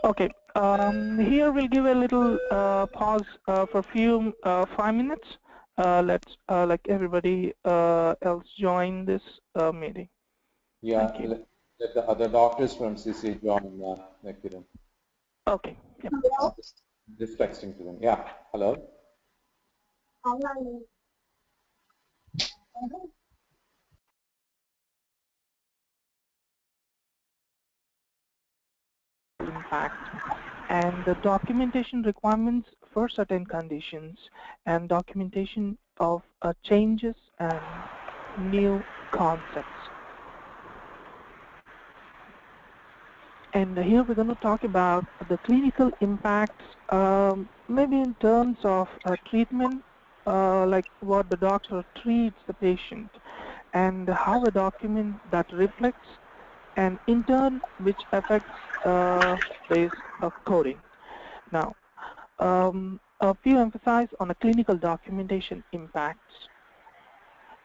Okay. Here we'll give a little pause for a few 5 minutes. Let's like everybody else join this meeting. Yeah, Thank you. let the other doctors from CC join, Kiran. Okay. Yep. Just texting to them. Yeah. Hello. Impact and the documentation requirements for certain conditions and documentation of changes and new concepts. And here we're going to talk about the clinical impacts, maybe in terms of treatment, like what the doctor treats the patient, and how a document that reflects, and in turn, which affects this coding. Now, a few emphasize on the clinical documentation impacts.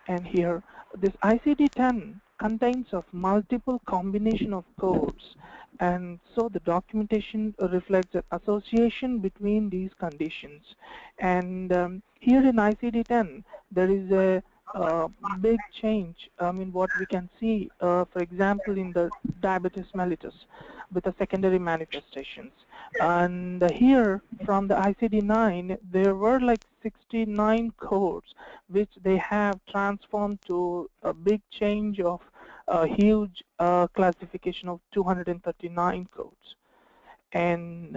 And here, this ICD-10 contains of multiple combination of codes, and so the documentation reflects an association between these conditions. And here in ICD-10, there is a big change. I mean, what we can see, for example, in the diabetes mellitus with the secondary manifestations. And here, from the ICD-9, there were like 69 codes, which they have transformed to a big change of a huge classification of 239 codes. And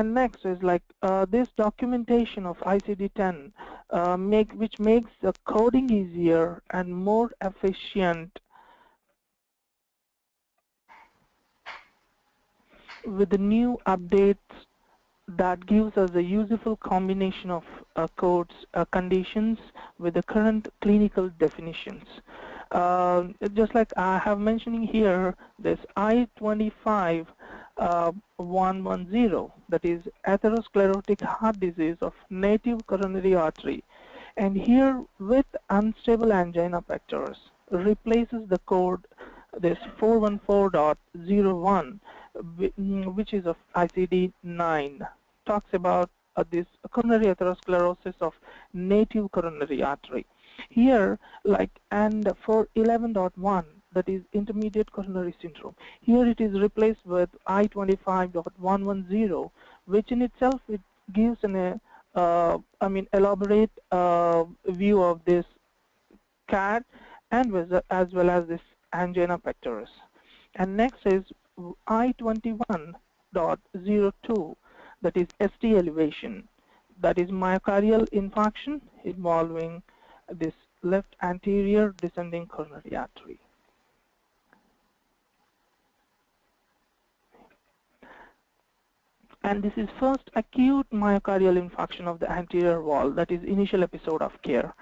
next is like this documentation of ICD-10, which makes the coding easier and more efficient with the new updates that gives us a useful combination of codes, conditions with the current clinical definitions. Just like I have mentioning here, this I-25 110, that is atherosclerotic heart disease of native coronary artery. And here with unstable angina pectoris replaces the code this 414.01, which is of ICD-9, talks about this coronary atherosclerosis of native coronary artery. Here, like, and for 11.1, that is intermediate coronary syndrome, here it is replaced with I-25.110, which in itself it gives an elaborate view of this CAD and as well as this angina pectoris. And next is I-21.02, that is ST elevation, that is myocardial infarction involving this left anterior descending coronary artery. And this is first acute myocardial infarction of the anterior wall, that is initial episode of care.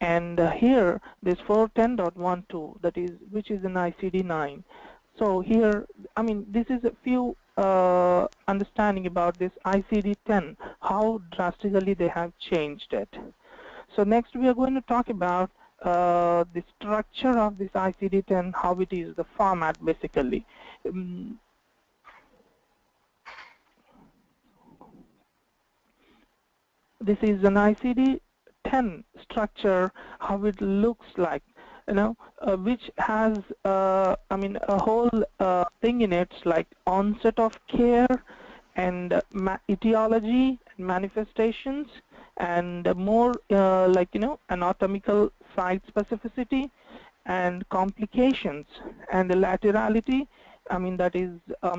And here, this 410.12, that is, which is an ICD-9. So here, I mean, this is a few understanding about this ICD-10, how drastically they have changed it. So next we are going to talk about the structure of this ICD-10, how it is, the format basically. This is an ICD-10 structure, how it looks like, you know, which has, a whole thing in it, like onset of care and etiology and manifestations, and more like, you know, anatomical site specificity and complications and the laterality. I mean, that is, a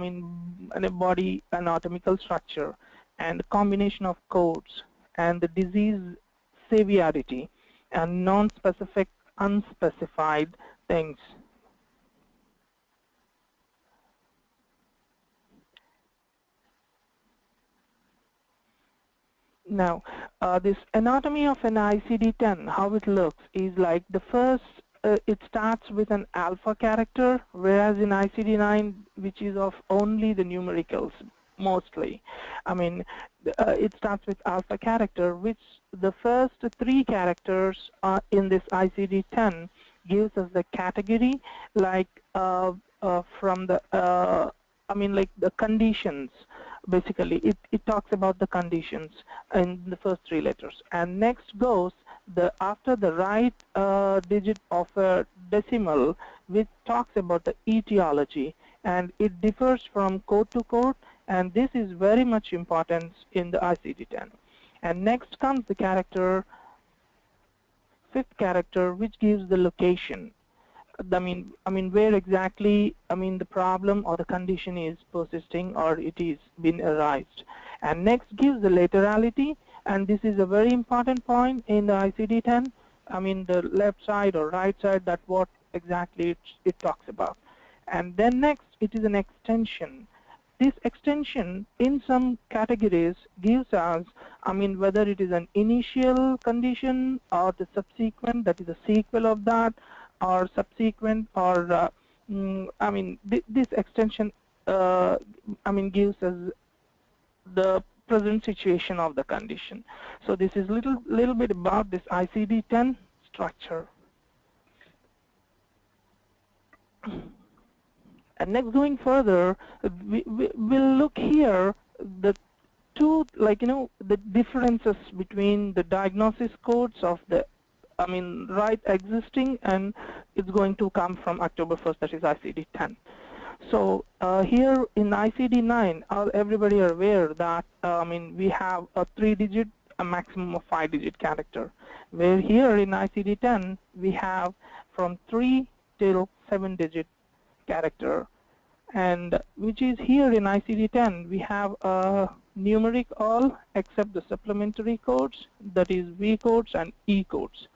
body anatomical structure and combination of codes and the disease severity and non-specific, unspecified things. Now, this anatomy of an ICD-10, how it looks is like the first, it starts with an alpha character, whereas in ICD-9, which is of only the numericals, mostly. I mean, it starts with alpha character, which the first 3 characters in this ICD-10 gives us the category, like from the like the conditions. Basically, it talks about the conditions in the first three letters, and next goes the after the right digit of a decimal, which talks about the etiology, and it differs from code to code, and this is very much important in the ICD-10. And next comes the character, fifth character, which gives the location. I mean, where exactly, the problem or the condition is persisting or it is been arised. And next gives the laterality, and this is a very important point in the ICD-10. The left side or right side, that's what exactly it talks about. And then next, it is an extension. This extension in some categories gives us, whether it is an initial condition or the subsequent, that is a sequel of that, or subsequent, or this extension, gives us the present situation of the condition. So this is little bit about this ICD-10 structure. And next, going further, we'll look here the two, the differences between the diagnosis codes of the, right existing, and it's going to come from October 1st, that is ICD-10. So here in ICD-9, everybody are aware that, we have a 3-digit, a maximum of 5-digit character, where here in ICD-10, we have from 3 till 7-digit character, and which is here in ICD-10 we have numeric all except the supplementary codes, that is V codes and E codes.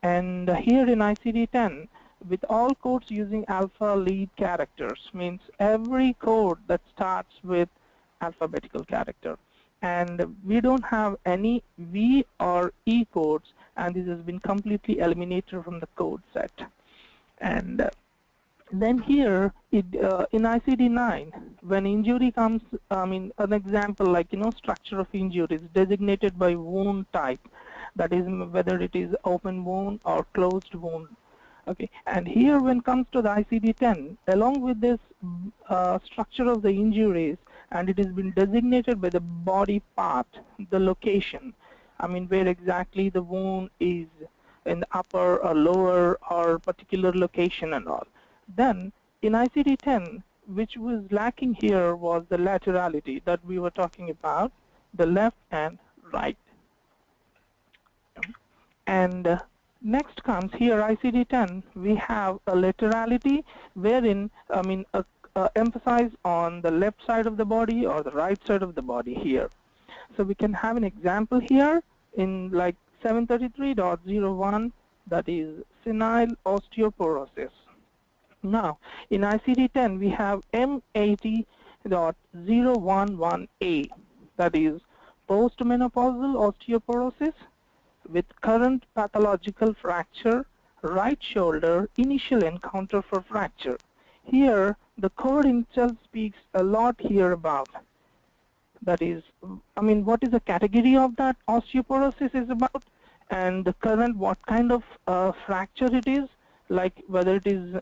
And here in ICD-10, with all codes using alpha lead characters, means every code that starts with alphabetical character, and we don't have any V or E codes, and this has been completely eliminated from the code set. And then here, in ICD-9, when injury comes, an example like, structure of injury is designated by wound type, that is whether it is open wound or closed wound. Okay, and here when it comes to the ICD-10, along with this structure of the injuries, and it has been designated by the body part, the location, where exactly the wound is, in the upper or lower or particular location and all. Then in ICD-10, which was lacking here was the laterality that we were talking about, the left and right. And next comes here ICD-10, we have a laterality wherein, emphasize on the left side of the body or the right side of the body here. So we can have an example here in like 733.01, that is senile osteoporosis. Now, in ICD-10, we have M80.011A, that is postmenopausal osteoporosis with current pathological fracture, right shoulder, initial encounter for fracture. Here, the code itself speaks a lot here about, that is, what is the category of that osteoporosis is about, and the current, what kind of fracture it is, like whether it is,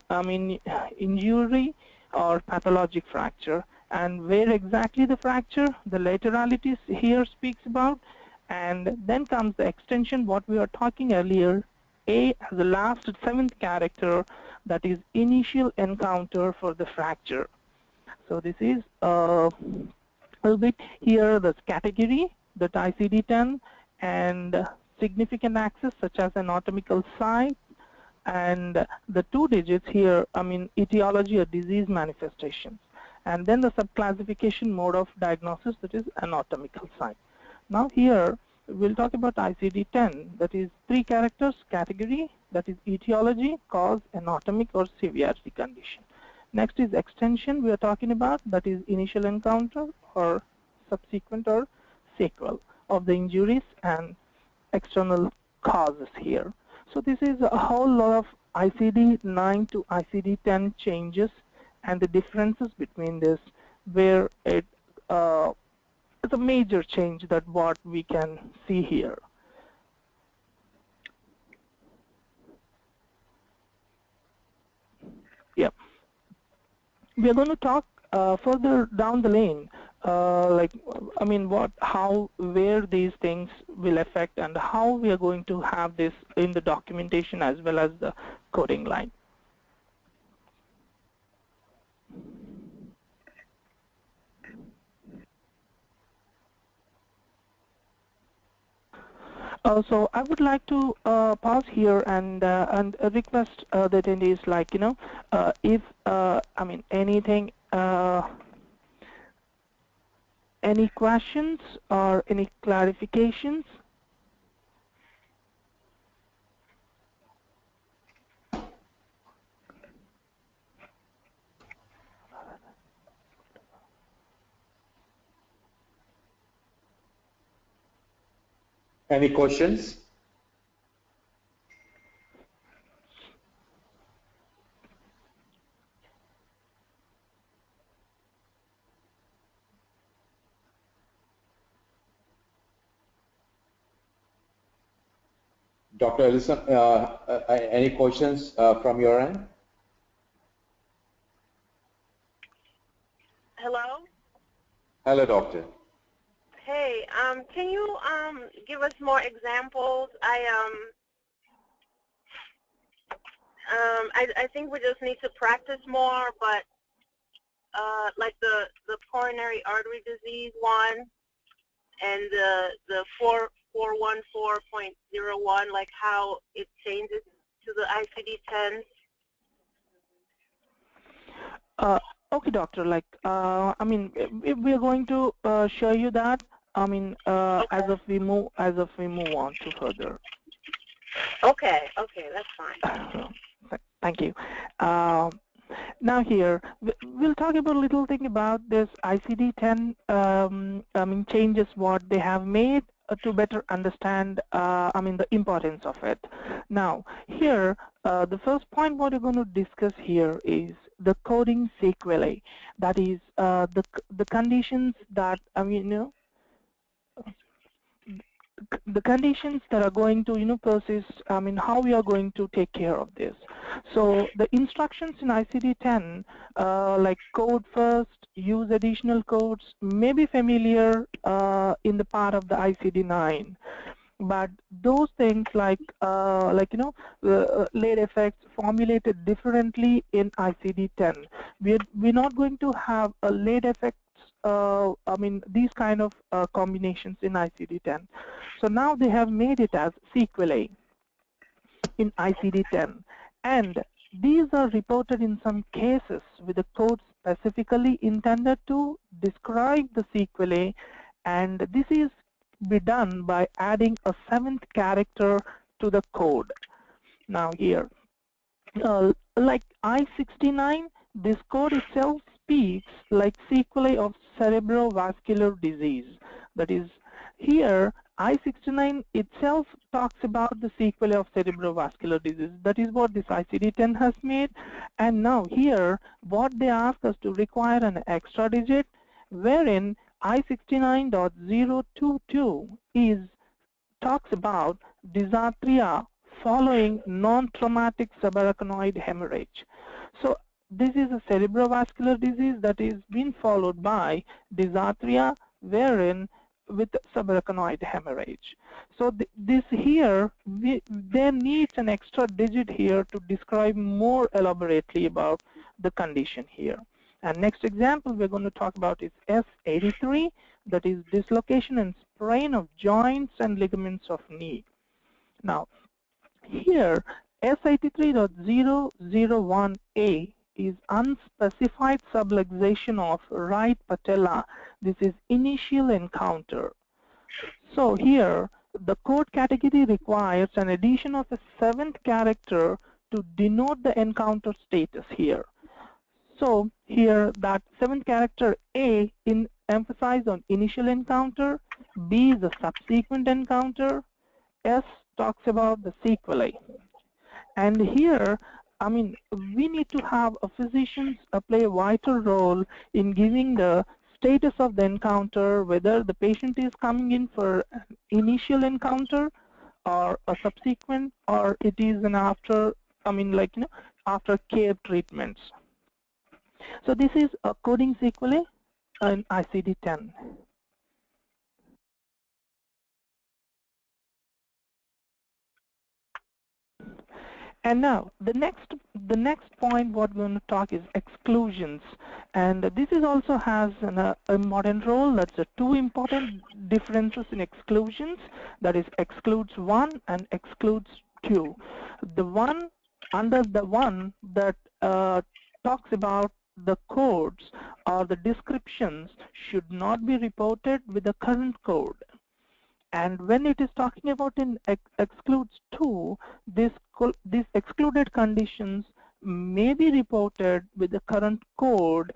injury or pathologic fracture, and where exactly the fracture, the laterality here speaks about. And then comes the extension, what we were talking earlier, A as the last 7th character, that is initial encounter for the fracture. So this is a little bit here, the category, that ICD-10, and significant axis such as anatomical site, and the 2 digits here, etiology or disease manifestations, and then the subclassification mode of diagnosis, that is anatomical site. Now here we'll talk about ICD-10, that is 3 characters, category, that is etiology, cause, anatomic or severity condition. Next is extension we are talking about, that is initial encounter or subsequent or sequel of the injuries, and external causes here. So this is a whole lot of ICD-9 to ICD-10 changes and the differences between this, where it is a major change that what we can see here. we're going to talk further down the lane, like, I mean, where these things will affect and how we are going to have this in the documentation as well as the coding line. So I would like to pause here and request the attendees, like, if I mean anything, any questions or any clarifications. Any questions? Dr. Ellison, any questions from your end? Hello? Hello, doctor. Hey, can you give us more examples? I think we just need to practice more, but like the coronary artery disease one and the 414.01, like how it changes to the ICD-10. Okay, doctor. Like, I mean, we are going to show you that. I mean, Okay. as of we move on to further. Okay, that's fine. Thank you. Now here, we'll talk about a little thing about this ICD-10, I mean, changes what they have made to better understand, I mean, the importance of it. Now, here, the first point what we're going to discuss here is the coding sequelae. That is the conditions that, I mean, the conditions that are going to persist. I mean, how we are going to take care of this. So the instructions in ICD-10, like code first, use additional codes, may be familiar in the part of the ICD-9. But those things like late effects formulated differently in ICD-10. We're not going to have a late effects. I mean, these kind of combinations in ICD-10. So now they have made it as sequelae in ICD-10, and these are reported in some cases with the code specifically intended to describe the sequelae, and this is be done by adding a 7th character to the code. Now here, like I-69, this code itself speaks like sequelae of cerebrovascular disease. That is, here I-69 itself talks about the sequelae of cerebrovascular disease. That is what this ICD-10 has made. And now here, what they ask us to require an extra digit, wherein I-69.022 talks about dysarthria following non-traumatic subarachnoid hemorrhage. So this is a cerebrovascular disease that is being followed by dysarthria, wherein with subarachnoid hemorrhage. So this here, there needs an extra digit here to describe more elaborately about the condition here. And next example we're going to talk about is S83, that is dislocation and sprain of joints and ligaments of knee. Now, here S83.001A is unspecified subluxation of right patella. This is initial encounter. So here, the code category requires an addition of a 7th character to denote the encounter status here. So here, that 7th character A emphasized on initial encounter, B is a subsequent encounter, S talks about the sequelae. And here, I mean, we need to have a physicians play a vital role in giving the status of the encounter, whether the patient is coming in for an initial encounter or a subsequent, or it is an after, I mean, like, after care treatments. So this is a coding sequelae in ICD-10. And now the next point what we're going to talk is exclusions, and this is also has a important role. That's the two important differences in exclusions, that is excludes 1 and excludes 2. The one under the one that talks about the codes or the descriptions should not be reported with the current code. And when it is talking about in excludes 2, these excluded conditions may be reported with the current code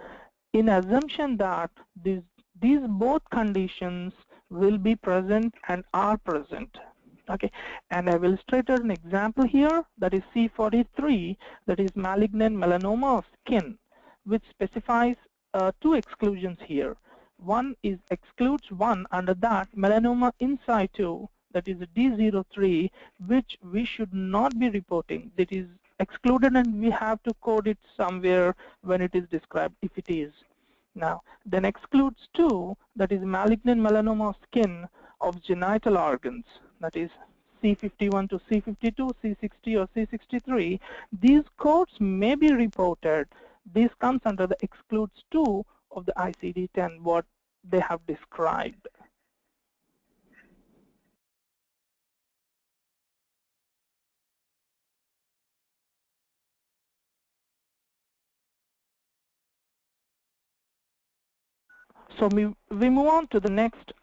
in assumption that these both conditions will be present and are present. Okay, and I will illustrate an example here, that is C43, that is malignant melanoma of skin, which specifies two exclusions here. One is excludes 1, under that melanoma in situ, that is D03, which we should not be reporting. That is excluded and we have to code it somewhere when it is described, if it is. Now, then excludes 2, that is malignant melanoma of skin of genital organs, that is C51 to C52, C60 or C63. These codes may be reported. This comes under the excludes 2 of the ICD-10, what they have described. So we move on to the next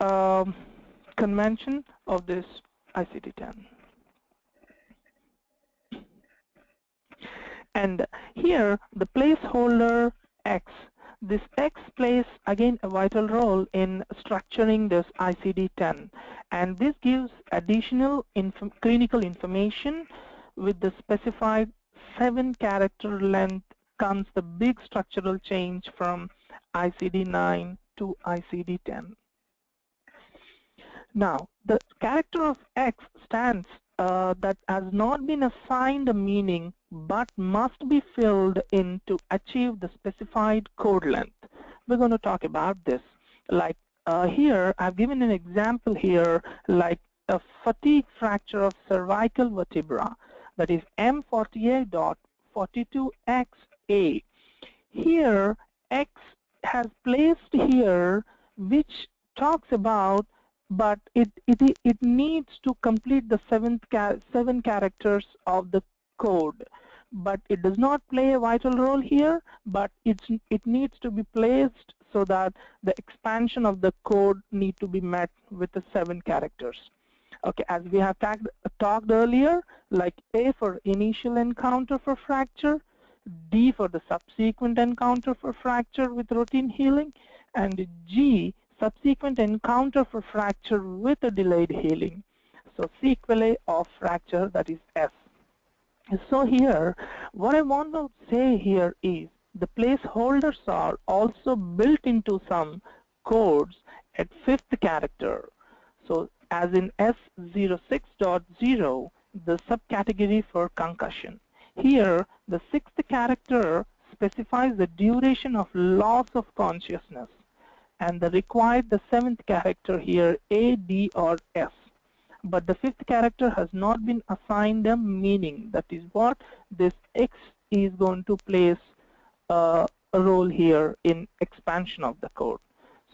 convention of this ICD-10. And here the placeholder X, this X plays again a vital role in structuring this ICD-10, and this gives additional clinical information. With the specified 7-character length comes the big structural change from ICD-9 to ICD-10. Now, the character of X stands that has not been assigned a meaning but must be filled in to achieve the specified code length. We're going to talk about this. Like here, I've given an example here, like a fatigue fracture of cervical vertebra, that is M48.42XA. Here, X has placed here, which talks about, but it needs to complete the 7 characters of the code, but it does not play a vital role here, but it needs to be placed so that the expansion of the code need to be met with the 7 characters. Okay, as we have talked earlier, like A for initial encounter for fracture, D for the subsequent encounter for fracture with routine healing, and G subsequent encounter for fracture with a delayed healing. So sequelae of fracture, that is S. So here, what I want to say here is the placeholders are also built into some codes at 5th character. So as in S06.0, the subcategory for concussion. Here, the 6th character specifies the duration of loss of consciousness, and the 7th character here, A, D, or S. But the 5th character has not been assigned a meaning. That is what this X is going to place a role here in expansion of the code.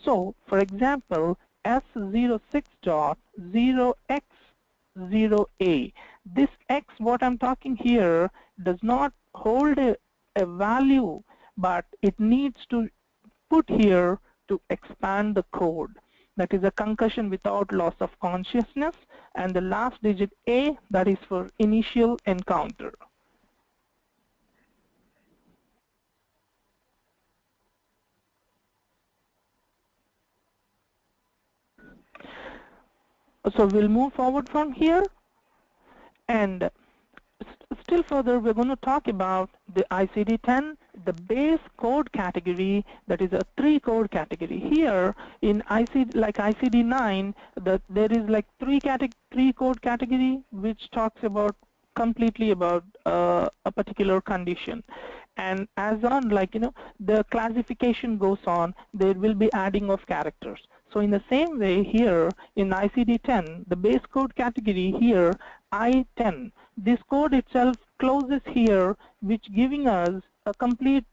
So, for example, S06.0X0A. This X, what I'm talking here, does not hold a value, but it needs to put here to expand the code. That is a concussion without loss of consciousness, and the last digit A, that is for initial encounter. So we'll move forward from here, and still further we're going to talk about the ICD-10, the base code category, that is a 3-code category. Here in ICD-9, there is like 3-code category which talks about completely about a particular condition, And as on, like, the classification goes on, there will be adding of characters. So in the same way here in ICD-10, the base code category here, I-10, this code itself closes here, which giving us a complete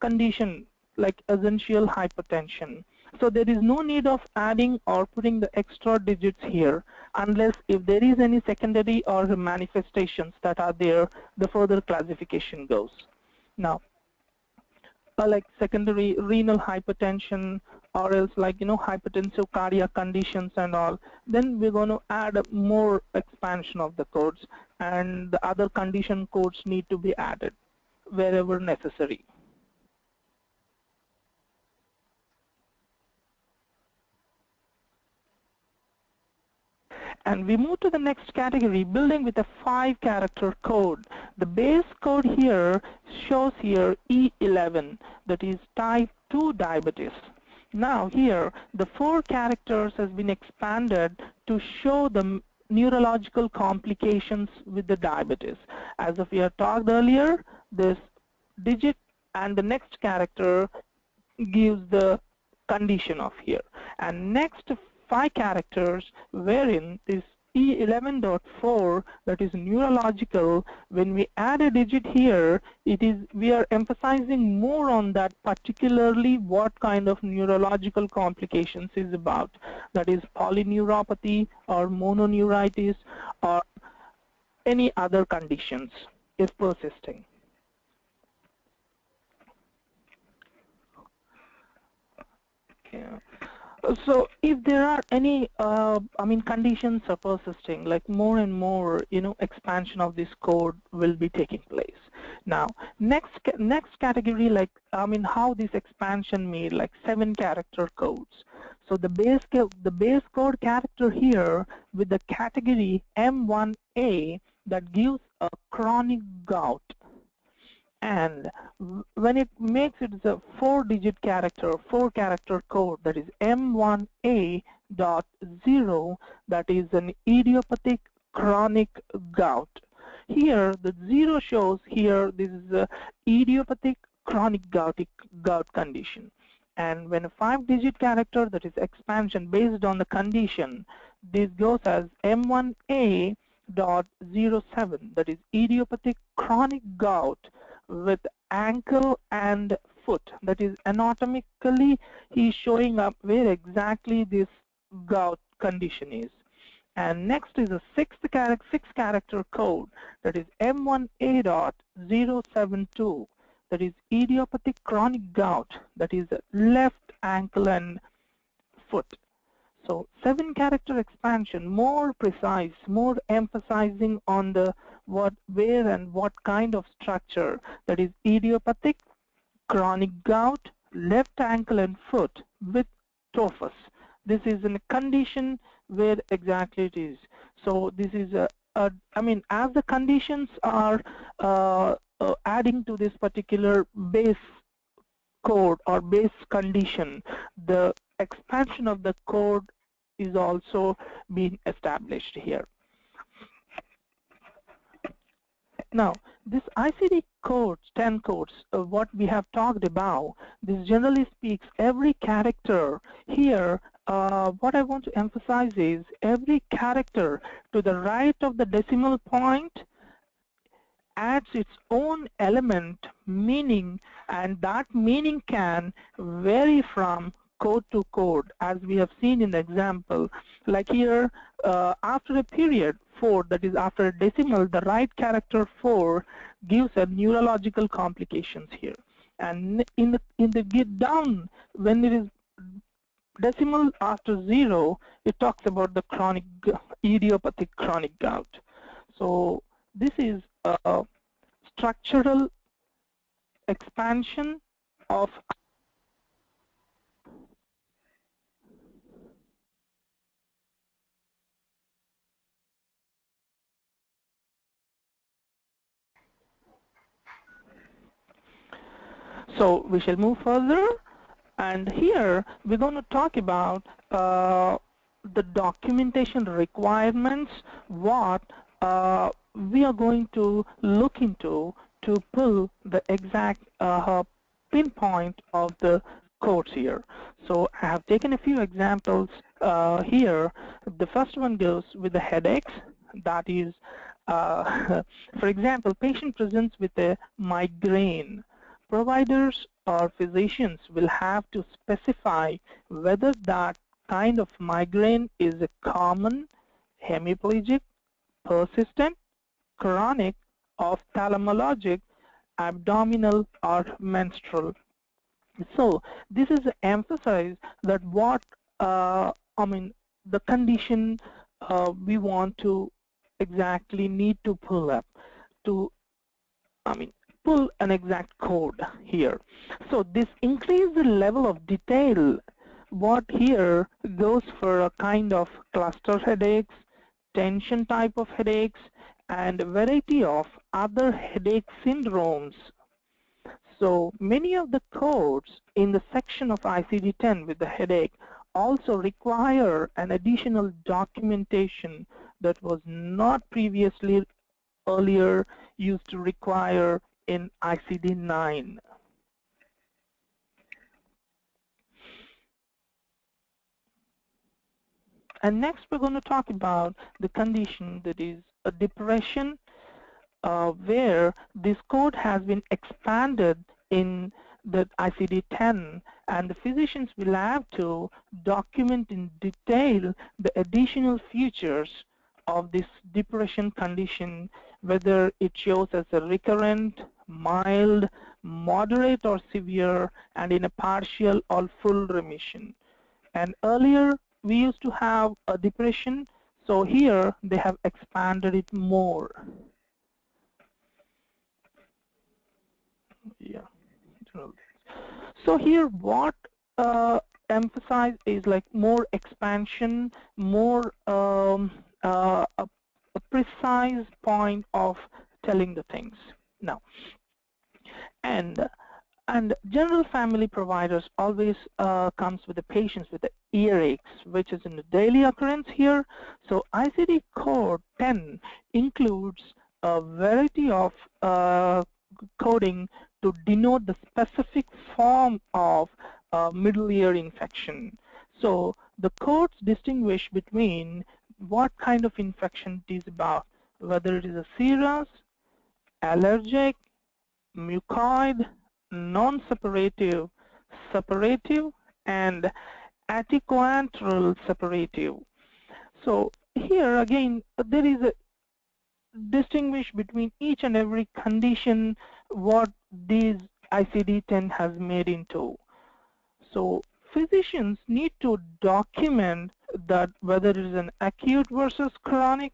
condition like essential hypertension. So there is no need of adding or putting the extra digits here unless if there is any secondary or manifestations that are there, the further classification goes. Now, like secondary renal hypertension or else like, hypertensive cardiac conditions and all, then we're going to add more expansion of the codes, and the other condition codes need to be added wherever necessary. And we move to the next category, building with a 5-character code. The base code here shows here E11, that is type 2 diabetes. Now here, the 4 characters has been expanded to show the neurological complications with the diabetes. As we have talked earlier, this digit and the next character gives the condition of here. And next 5 characters wherein this E11.4, that is neurological, when we add a digit here, we are emphasizing more on that, particularly what kind of neurological complications is about. That is polyneuropathy or mononeuritis or any other conditions if persisting. Yeah. So if there are any, conditions are persisting, like more and more, expansion of this code will be taking place. Now, next category, like, how this expansion made, like 7-character codes. So the base code character here with the category M1A that gives a chronic gout. And when it makes it a 4-digit character, 4-character code, that is M1A.0, that is an idiopathic chronic gout. Here, the 0 shows here this is a idiopathic chronic gout condition. And when a 5-digit character, that is expansion based on the condition, this goes as M1A.07, that is idiopathic chronic gout with ankle and foot. That is anatomically he's showing up where exactly this gout condition is. And next is a 6-character code, that is M1A.072, that is idiopathic chronic gout, that is left ankle and foot. So 7-character expansion, more precise, more emphasizing on the where and what kind of structure, that is idiopathic chronic gout, left ankle and foot with tophus. This is a condition where exactly it is. So this is as the conditions are adding to this particular base code or base condition, the expansion of the code is also being established here. Now, this ICD codes, 10 codes, what we have talked about, this generally speaks every character here. What I want to emphasize is every character to the right of the decimal point adds its own element meaning, and that meaning can vary from code to code, as we have seen in the example. Like here, after a period 4, that is after a decimal, the right character 4 gives a neurological complications here. And in the get down, when it is decimal after 0, it talks about the chronic idiopathic chronic gout. So this is a structural expansion of So we shall move further, and here we're going to talk about the documentation requirements, what we are going to look into to pull the exact pinpoint of the codes here. So I have taken a few examples here. The first one goes with the headaches. That is, for example, patient presents with a migraine. Providers or physicians will have to specify whether that kind of migraine is a common, hemiplegic, persistent, chronic, ophthalmologic, abdominal, or menstrual. So this is emphasized that what the condition we want to exactly need to pull up to pull an exact code here. So this increases the level of detail. What here goes for a kind of cluster headaches, tension type of headaches, and a variety of other headache syndromes. So many of the codes in the section of ICD-10 with the headache also require an additional documentation that was not previously earlier used to require in ICD-9. And next we're going to talk about the condition that is a depression, where this code has been expanded in the ICD-10, and the physicians will have to document in detail the additional features of this depression condition, whether it shows as a recurrent, mild, moderate, or severe, and in a partial or full remission. And earlier we used to have a depression, so here they have expanded it more. Yeah. So here what emphasize is like more expansion, more a precise point of telling the things. Now, and general family providers always comes with the patients with the earaches, which is in the daily occurrence here. So ICD code 10 includes a variety of coding to denote the specific form of middle ear infection. So the codes distinguish between what kind of infection it is about, whether it is a serous, allergic, mucoid, non-suppurative, suppurative, and anticoantral suppurative. So here again there is a distinguish between each and every condition what these ICD-10 has made into. So physicians need to document that whether it is an acute versus chronic,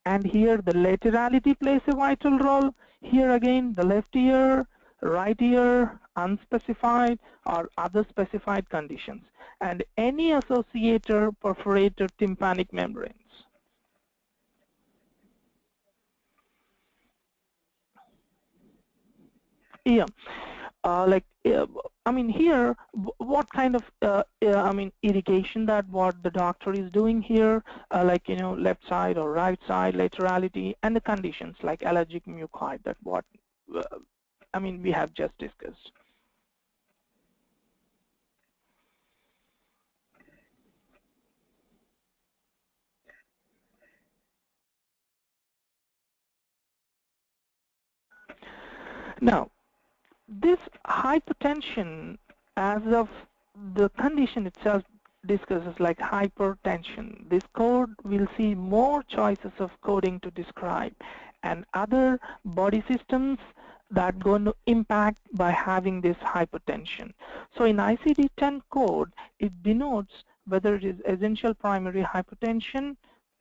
and here the laterality plays a vital role. Here again the left ear, right ear, unspecified or other specified conditions, and any associated perforated tympanic membranes. Yeah, here, what kind of, irrigation that what the doctor is doing here, left side or right side, laterality, and the conditions like allergic mucoid, that what, we have just discussed. Now, this hypertension, as of the condition itself discusses like hypertension, this code will see more choices of coding to describe and other body systems that going to impact by having this hypertension. So in ICD-10 code, it denotes whether it is essential primary hypertension,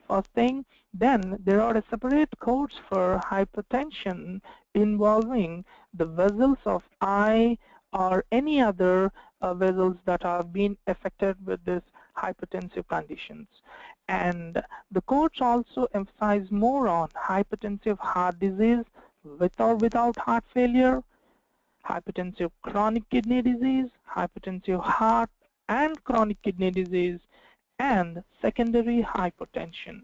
first thing. Then there are separate codes for hypertension involving the vessels of eye or any other vessels that have been affected with this hypertensive conditions. And the codes also emphasize more on hypertensive heart disease with or without heart failure, hypertensive chronic kidney disease, hypertensive heart and chronic kidney disease, and secondary hypertension.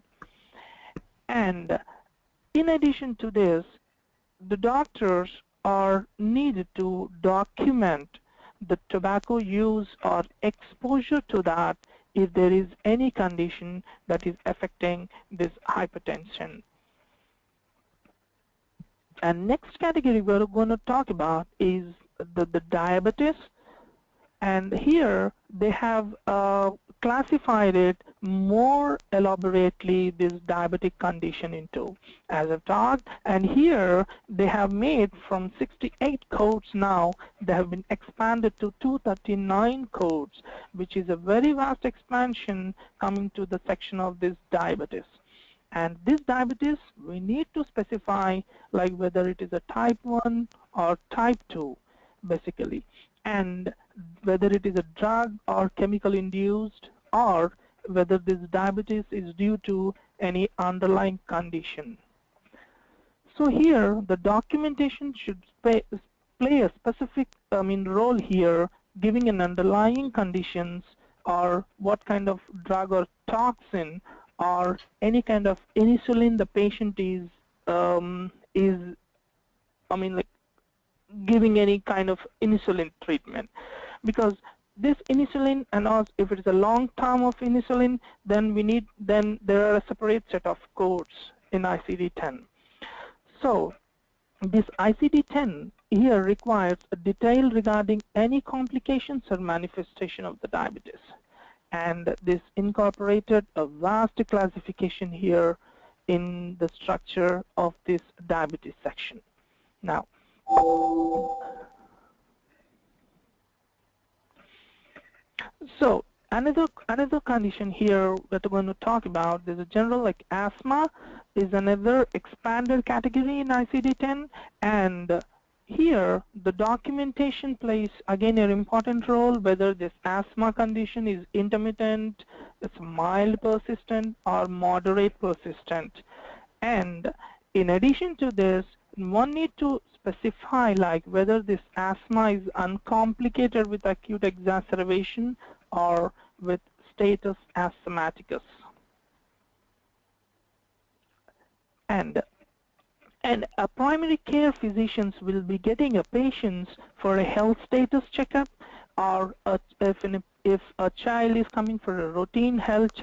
And in addition to this, the doctors are needed to document the tobacco use or exposure to that if there is any condition that is affecting this hypertension. And next category we're going to talk about is the diabetes. And here they have classified it more elaborately, this diabetic condition, into, as I've talked. And here they have made from 68 codes now, they have been expanded to 239 codes, which is a very vast expansion coming to the section of this diabetes. And this diabetes, we need to specify like whether it is a type 1 or type 2, basically, and whether it is a drug or chemical induced, or whether this diabetes is due to any underlying condition. So here the documentation should play a specific role here, giving an underlying conditions or what kind of drug or toxin or any kind of insulin the patient is like giving any kind of insulin treatment. Because this insulin, and also if it is a long term of insulin, then there are a separate set of codes in ICD-10. So this ICD-10 here requires a detail regarding any complications or manifestation of the diabetes. And this incorporated a vast classification here in the structure of this diabetes section. Now, so another condition here that we're going to talk about, there's a general like asthma is another expanded category in ICD-10, and here the documentation plays again an important role, whether this asthma condition is intermittent, it's mild persistent, or moderate persistent. And in addition to this, one need to specify like whether this asthma is uncomplicated with acute exacerbation or with status asthmaticus. And a primary care physicians will be getting a patients for a health status checkup, or if a child is coming for a routine health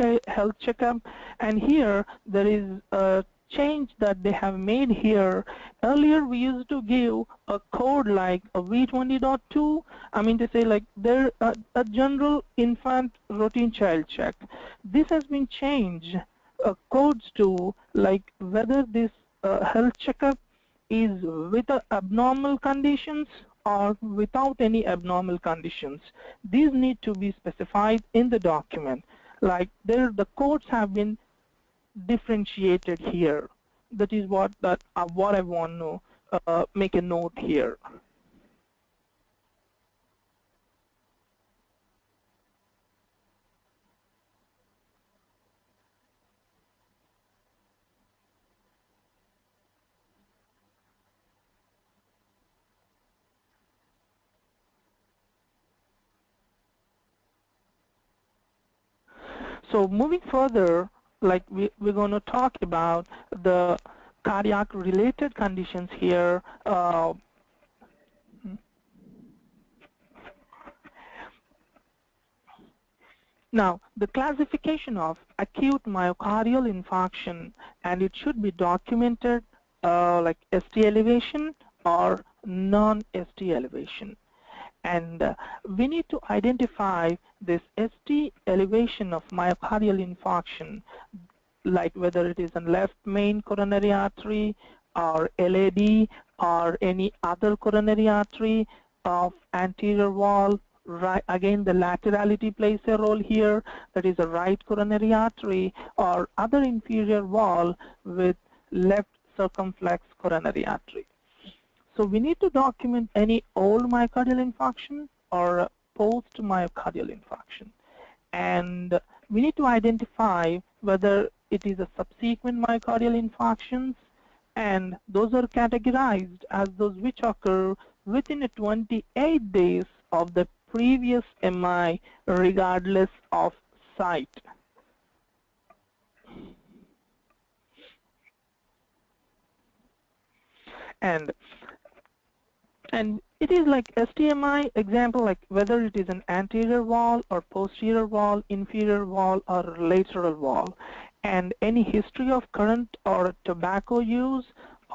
checkup. And here there is a change that they have made here. Earlier we used to give a code like a V20.2. I mean to say like there a general infant routine child check. This has been changed codes to like whether this health checkup is with abnormal conditions or without any abnormal conditions. These need to be specified in the document. Like the codes have been differentiated here. That is what I want to make a note here. So moving further, like we're going to talk about the cardiac related conditions here. Now, the classification of acute myocardial infarction, and it should be documented like ST elevation or non-ST elevation. And we need to identify this ST elevation of myocardial infarction, like whether it is a left main coronary artery or LAD or any other coronary artery of anterior wall. Right, again the laterality plays a role here, that is a right coronary artery or other inferior wall with left circumflex coronary artery. So we need to document any old myocardial infarction or post myocardial infarction. And we need to identify whether it is a subsequent myocardial infarctions, and those are categorized as those which occur within 28 days of the previous MI regardless of site. and it is like STMI example, like whether it is an anterior wall or posterior wall, inferior wall or lateral wall, and any history of current or tobacco use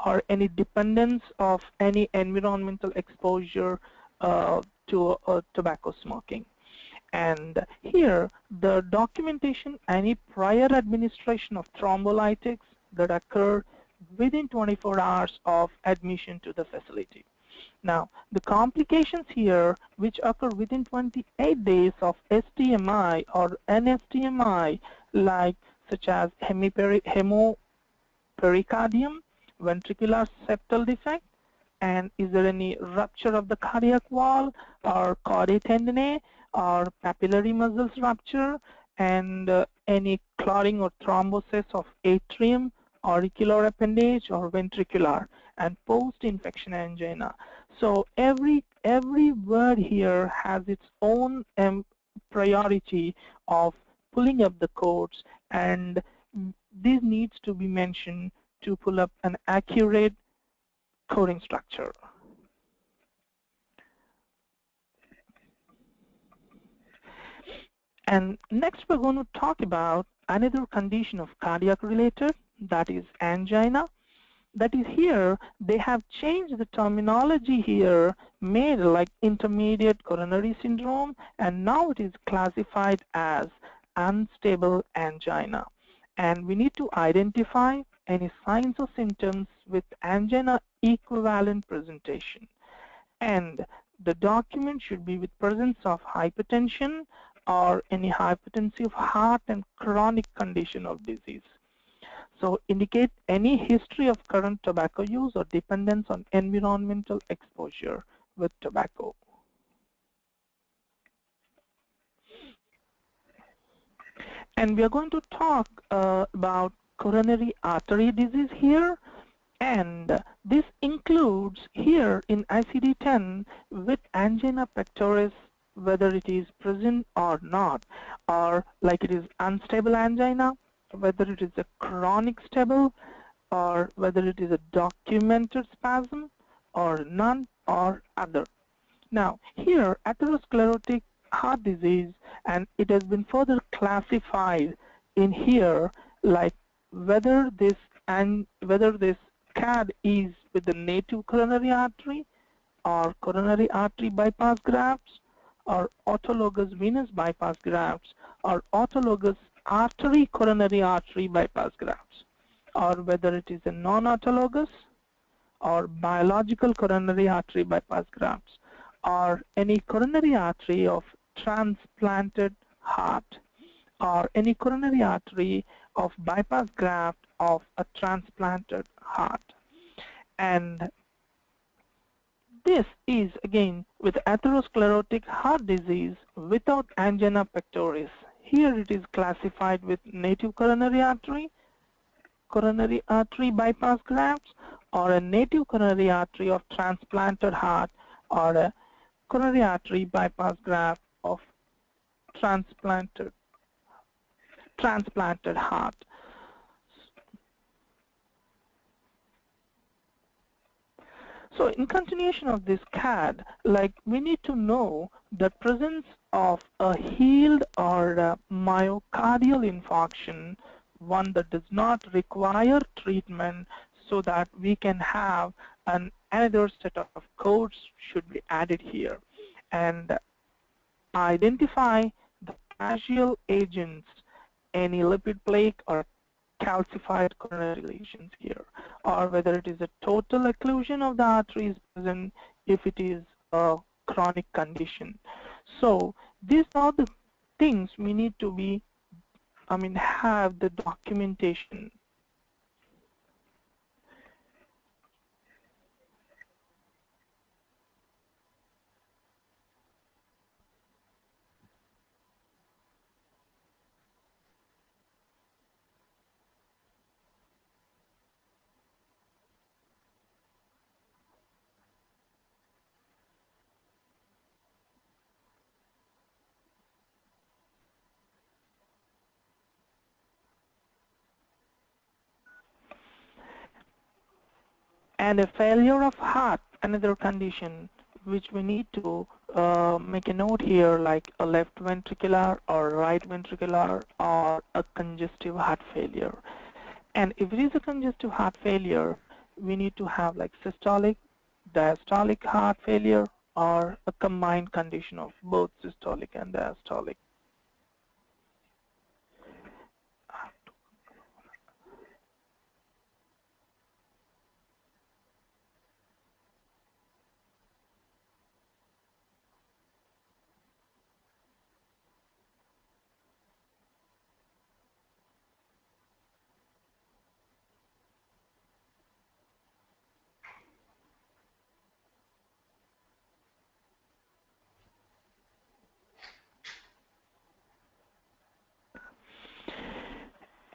or any dependence of any environmental exposure to tobacco smoking. And here, the documentation, any prior administration of thrombolytics that occur within 24 hours of admission to the facility. Now, the complications here, which occur within 28 days of STMI or NSTMI, like such as hemopericardium, ventricular septal defect, and is there any rupture of the cardiac wall or chordae tendineae or papillary muscles rupture, and any clotting or thrombosis of atrium, auricular appendage or ventricular, and post-infection angina. So every word here has its own priority of pulling up the codes, and this needs to be mentioned to pull up an accurate coding structure. And next we're going to talk about another condition of cardiac related, that is angina. That is here, they have changed the terminology here, made like intermediate coronary syndrome, and now it is classified as unstable angina. And we need to identify any signs or symptoms with angina equivalent presentation. And the document should be with presence of hypertension or any hypertensive of heart and chronic condition of disease. So indicate any history of current tobacco use or dependence on environmental exposure with tobacco. And we are going to talk about coronary artery disease here. And this includes here in ICD-10 with angina pectoris, whether it is present or not, or like it is unstable angina, whether it is a chronic stable, or whether it is a documented spasm, or none, or other. Now, here, atherosclerotic heart disease, and it has been further classified in here, like whether this CAD is with the native coronary artery, or coronary artery bypass grafts, or autologous venous bypass grafts, or autologous artery coronary artery bypass grafts, or whether it is a non-autologous or biological coronary artery bypass grafts, or any coronary artery of transplanted heart, or any coronary artery of bypass graft of a transplanted heart. And this is again with atherosclerotic heart disease without angina pectoris. Here it is classified with native coronary artery bypass grafts, or a native coronary artery of transplanted heart, or a coronary artery bypass graft of transplanted heart. So in continuation of this CAD, like we need to know the presence of a healed or a myocardial infarction, one that does not require treatment, so that we can have another set of codes should be added here. And identify the causal agents, any lipid plaque or calcified coronary lesions here, or whether it is a total occlusion of the arteries present if it is a chronic condition. So these are the things we need to be, have the documentation. And a failure of heart, another condition which we need to make a note here, like a left ventricular or right ventricular or a congestive heart failure. And if it is a congestive heart failure, we need to have like systolic, diastolic heart failure, or a combined condition of both systolic and diastolic.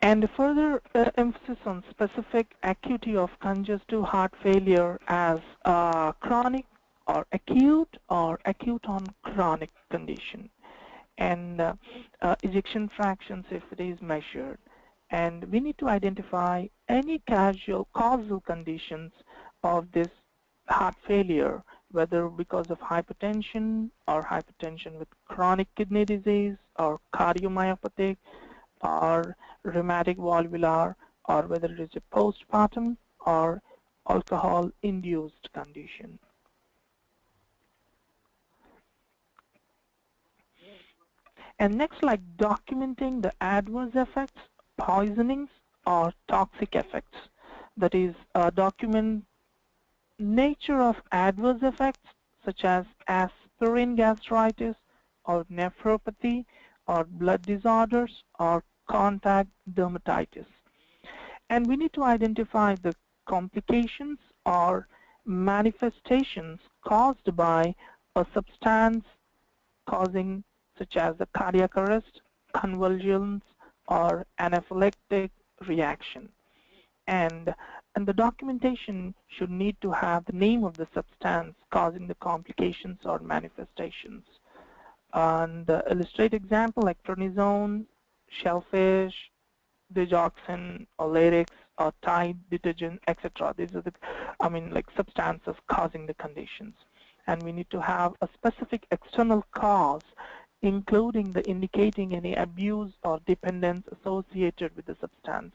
And further emphasis on specific acuity of congestive heart failure as chronic or acute on chronic condition. And ejection fractions if it is measured. And we need to identify any causal conditions of this heart failure, whether because of hypertension or hypertension with chronic kidney disease or cardiomyopathic or rheumatic valvular, or whether it is a postpartum or alcohol-induced condition. And next, like documenting the adverse effects, poisonings, or toxic effects. That is, document nature of adverse effects such as aspirin gastritis or nephropathy or blood disorders or contact dermatitis. And we need to identify the complications or manifestations caused by a substance causing such as the cardiac arrest, convulsions, or anaphylactic reaction. And the documentation should need to have the name of the substance causing the complications or manifestations. And the illustrate example like prednisone, shellfish, digoxin, or latex, or Tide detergent, etc. These are the, like substances causing the conditions. And we need to have a specific external cause, including the indicating any abuse or dependence associated with the substance.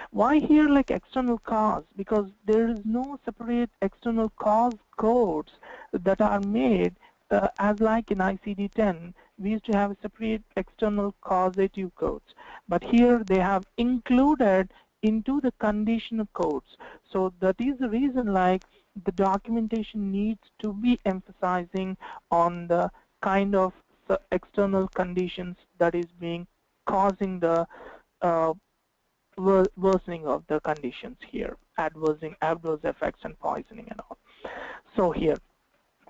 Why here like external cause? Because there is no separate external cause codes that are made as like in ICD-10. We used to have a separate external causative codes, but here they have included into the conditional codes. So that is the reason like the documentation needs to be emphasizing on the kind of external conditions that is being causing the worsening of the conditions here, adverse effects and poisoning and all. So here,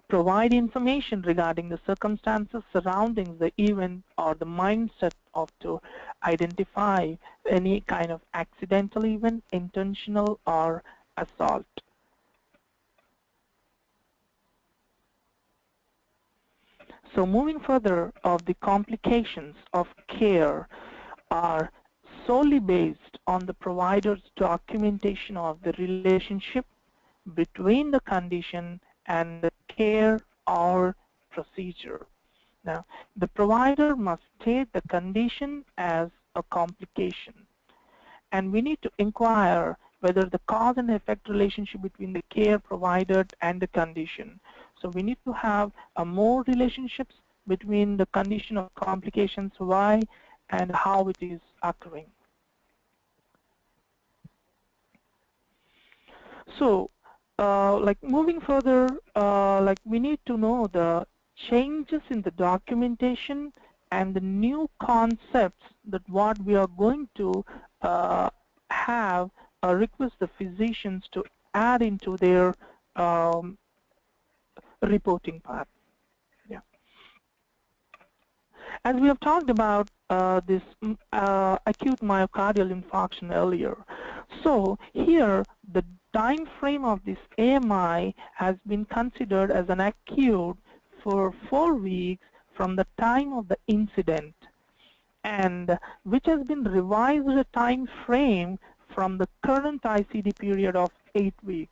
provide information regarding the circumstances surrounding the event or the mindset of to identify any kind of accidental event, intentional or assault. So moving further, of the complications of care are solely based on the provider's documentation of the relationship between the condition and the care or procedure. Now, the provider must state the condition as a complication, and we need to inquire whether the cause and effect relationship between the care provided and the condition. So we need to have more relationships between the condition of complications, why and how it is occurring. So like moving further, like we need to know the changes in the documentation and the new concepts that what we are going to have request the physicians to add into their reporting part. Yeah. As we have talked about this acute myocardial infarction earlier, so here the time frame of this AMI has been considered as an acute for 4 weeks from the time of the incident, and which has been revised a time frame from the current ICD period of 8 weeks.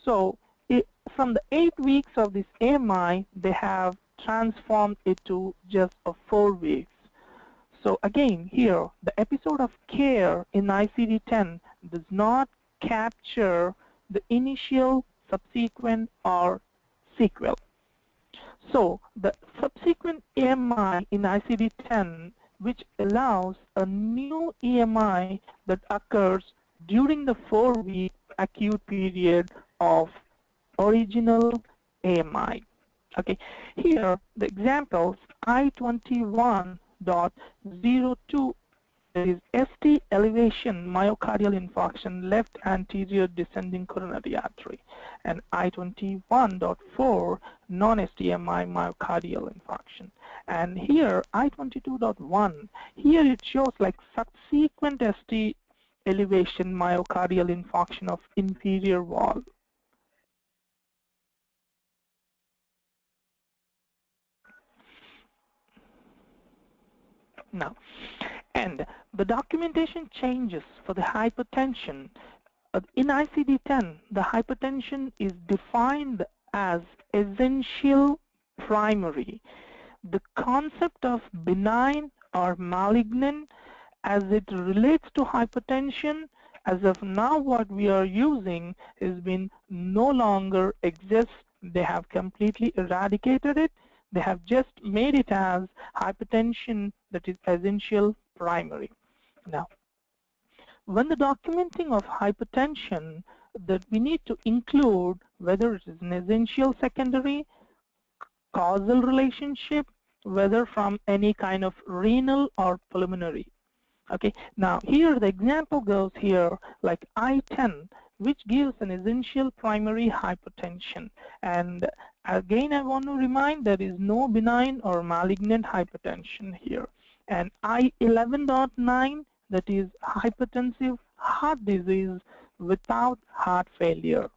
So from the 8 weeks of this AMI, they have transformed it to just 4 weeks. So again, here, the episode of care in ICD-10 does not capture the initial, subsequent, or sequel. So the subsequent AMI in ICD-10, which allows a new EMI that occurs during the 4-week acute period of original AMI. Okay, here the examples I-21.02 is ST elevation myocardial infarction left anterior descending coronary artery, and I-21.4 non-STMI myocardial infarction. And here I-22.1, here it shows like subsequent ST elevation myocardial infarction of inferior wall. Now, and the documentation changes for the hypertension. In ICD-10, the hypertension is defined as essential primary. The concept of benign or malignant as it relates to hypertension, as of now what we are using has been no longer exists. They have completely eradicated it. They have just made it as hypertension that is essential primary. Now, when the documenting of hypertension, that we need to include whether it is an essential secondary, causal relationship, whether from any kind of renal or pulmonary. Okay, now here the example goes here like I-10, which gives an essential primary hypertension. And again, I want to remind there is no benign or malignant hypertension here. And I-11.9, that is hypertensive heart disease without heart failure.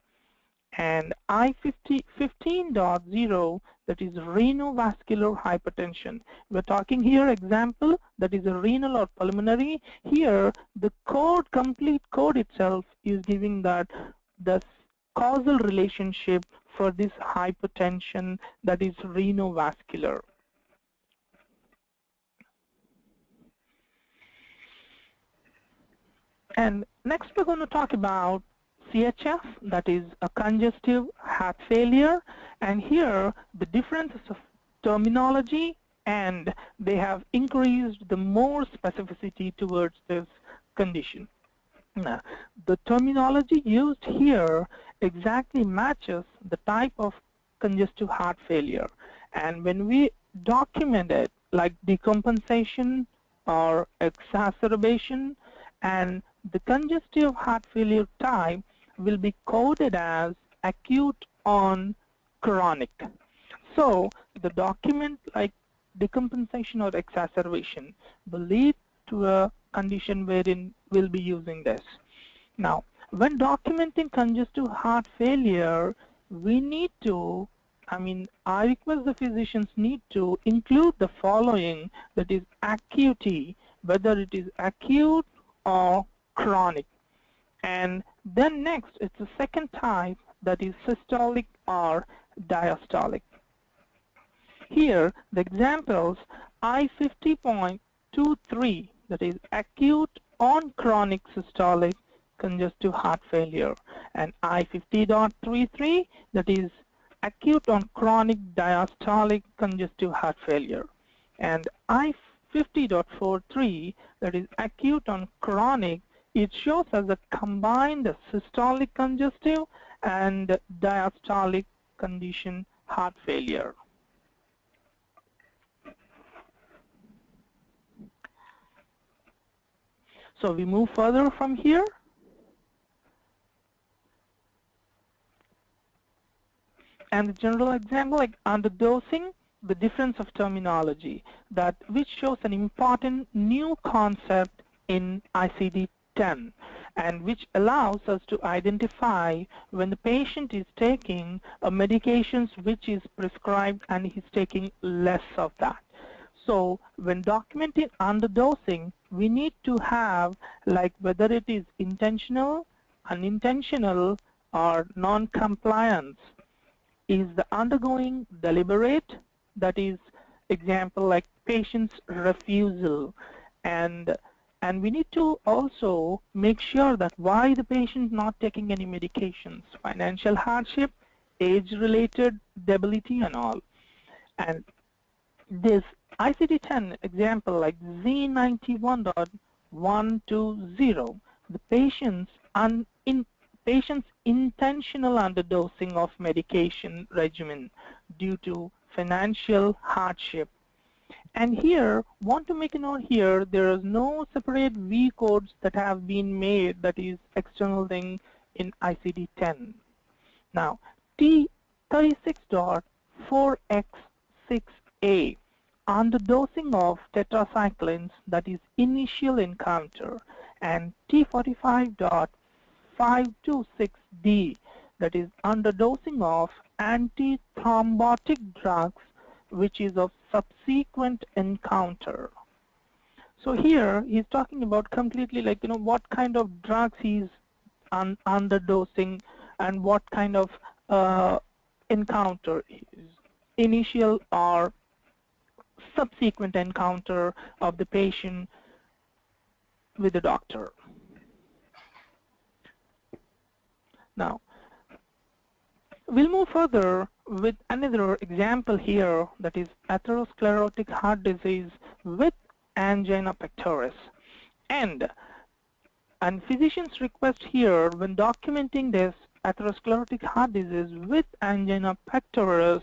And I-15.0, that is renovascular hypertension. We're talking here example that is a renal or pulmonary. Here the code, complete code itself is giving that the causal relationship for this hypertension that is renovascular. And next we're going to talk about CHF, that is a congestive heart failure, and here the differences of terminology, and they have increased the more specificity towards this condition. Now, the terminology used here exactly matches the type of congestive heart failure, and when we document it like decompensation or exacerbation, and the congestive heart failure type will be coded as acute on chronic. So the document like decompensation or exacerbation will lead to a condition wherein we'll be using this. Now, when documenting congestive heart failure, we need to, I request the physicians need to include the following, that is acuity, whether it is acute or chronic. And then next, it's the second type, that is systolic or diastolic. Here, the examples, I-50.23, that is acute on chronic systolic congestive heart failure, and I-50.33, that is acute on chronic diastolic congestive heart failure, and I-50.43, that is acute on chronic. It shows as a combined systolic congestive and diastolic condition heart failure. So we move further from here. And the general example, like underdosing, the difference of terminology, that which shows an important new concept in ICD-10, and which allows us to identify when the patient is taking a medications which is prescribed and he's taking less of that. So when documenting underdosing, we need to have like whether it is intentional, unintentional, or non-compliance is the undergoing deliberate, that is example like patient's refusal, and we need to also make sure that why the patient not taking any medications, financial hardship, age-related debility and all. And this ICD-10 example like Z91.120, the patient's intentional underdosing of medication regimen due to financial hardship. And here, want to make a note here, there is no separate V codes that have been made, that is external thing in ICD-10. Now, T36.4x6A, underdosing of tetracyclines, that is initial encounter, and T45.526D, that is underdosing of antithrombotic drugs, which is of subsequent encounter. So here he's talking about completely like, what kind of drugs he's underdosing and what kind of encounter is initial or subsequent encounter of the patient with the doctor. Now, we'll move further with another example here, that is atherosclerotic heart disease with angina pectoris. And physicians request here, when documenting this atherosclerotic heart disease with angina pectoris,